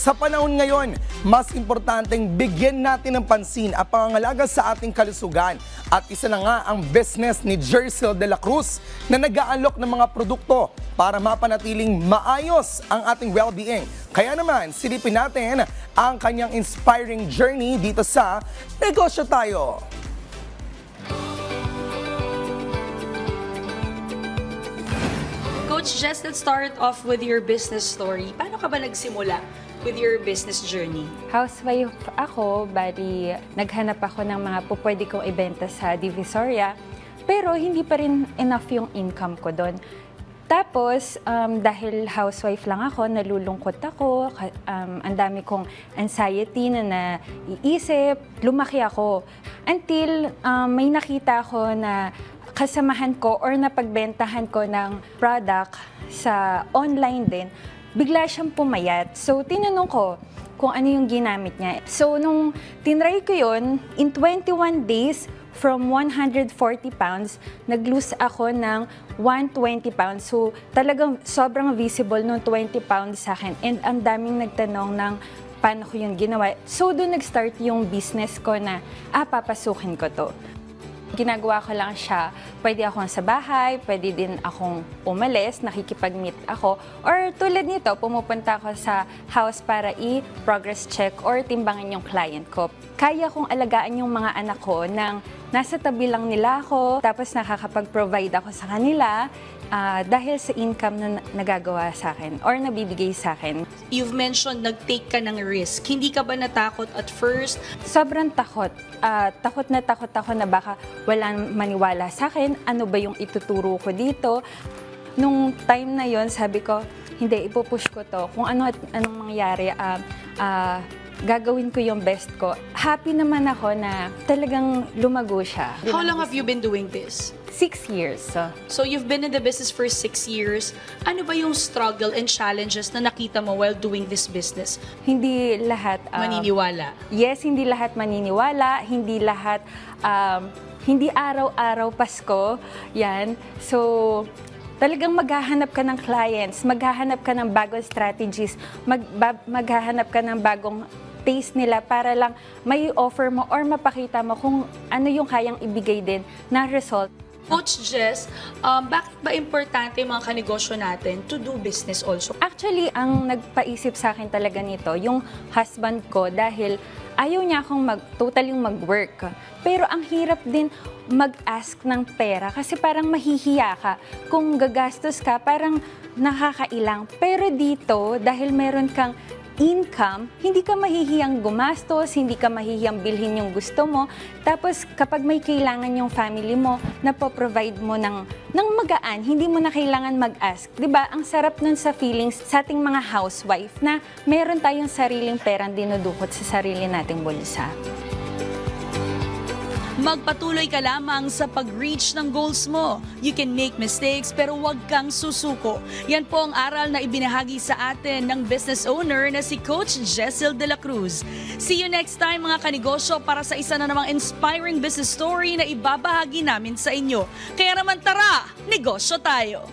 Sa panahon ngayon, mas importanteng bigyan natin ng pansin ang pangangalaga sa ating kalusugan. At isa na nga ang business ni Jercel de la Cruz na nag-aalok ng mga produkto para mapanatiling maayos ang ating well-being. Kaya naman, silipin natin ang kanyang inspiring journey dito sa Negosyo Tayo. Coach Jess, let's start off with your business story. Paano ka ba nagsimula with your business journey? Housewife ako, bali naghanap ako ng mga pupwede kong ibenta sa Divisoria, pero hindi pa rin enough yung income ko doon. Tapos, dahil housewife lang ako, nalulungkot ako, ang dami kong anxiety na naiisip, lumaki ako. Until may nakita ako na kasamahan ko or napagbentahan ko ng product sa online din, bigla siyang pumayat. So, tinanong ko kung ano yung ginamit niya. So, nung tinry ko yun, in 21 days, from 140 pounds, nag-lose ako ng 120 pounds. So, talagang sobrang visible nung 20 pounds sa akin. And ang daming nagtanong ng paano ko yun ginawa. So, doon nag-start yung business ko na, papasukin ko to. Ginagawa ko lang siya, pwede akong sa bahay, pwede din akong umalis, nakikipag-meet ako. Or tulad nito, pumupunta ako sa house para i-progress check or timbangin yung client ko. Kaya kong alagaan yung mga anak ko nang nasa tabi lang nila ako, tapos nakakapag-provide ako sa kanila dahil sa income na nagagawa sa akin or nabibigay sa akin. You've mentioned nag-take ka ng risk. Hindi ka ba natakot at first? Sobrang takot. Takot ako na baka walang maniwala sa akin. Ano ba yung ituturo ko dito? Nung time na yon, sabi ko, hindi, ipupush ko to. Kung ano at anong mangyari, gagawin ko yung best ko. Happy naman ako na talagang lumago siya. How long have you been doing this? 6 years. So you've been in the business for 6 years. Ano ba yung struggle and challenges na nakita mo while doing this business? Hindi lahat maniniwala. Yes, hindi lahat maniniwala. Hindi lahat, hindi araw-araw Pasko. Yan. So, talagang maghahanap ka ng clients, maghahanap ka ng bagong strategies, maghahanap ka ng bagong taste nila para lang may offer mo or mapakita mo kung ano yung kayang ibigay din na result. Coach Jess, bakit ba importante yung mga kanegosyo natin to do business also? Actually, ang nagpaisip sa akin talaga nito, yung husband ko, dahil ayaw niya akong totally mag-work. Pero ang hirap din mag-ask ng pera kasi parang mahihiya ka. Kung gagastos ka, parang nakakailang. Pero dito, dahil meron kang income, hindi ka mahihiyang gumastos, hindi ka mahihiyang bilhin yung gusto mo. Tapos kapag may kailangan yung family mo, napoprovide mo ng magaan, hindi mo na kailangan mag-ask. Diba? Ang sarap nun sa feelings sa ating mga housewife na meron tayong sariling perang dinudukot sa sarili nating bulsa. Magpatuloy ka lamang sa pag-reach ng goals mo. You can make mistakes pero huwag kang susuko. Yan po ang aral na ibinahagi sa atin ng business owner na si Coach Jercel de la Cruz. See you next time mga kanegosyo para sa isa na namang inspiring business story na ibabahagi namin sa inyo. Kaya naman tara, negosyo tayo!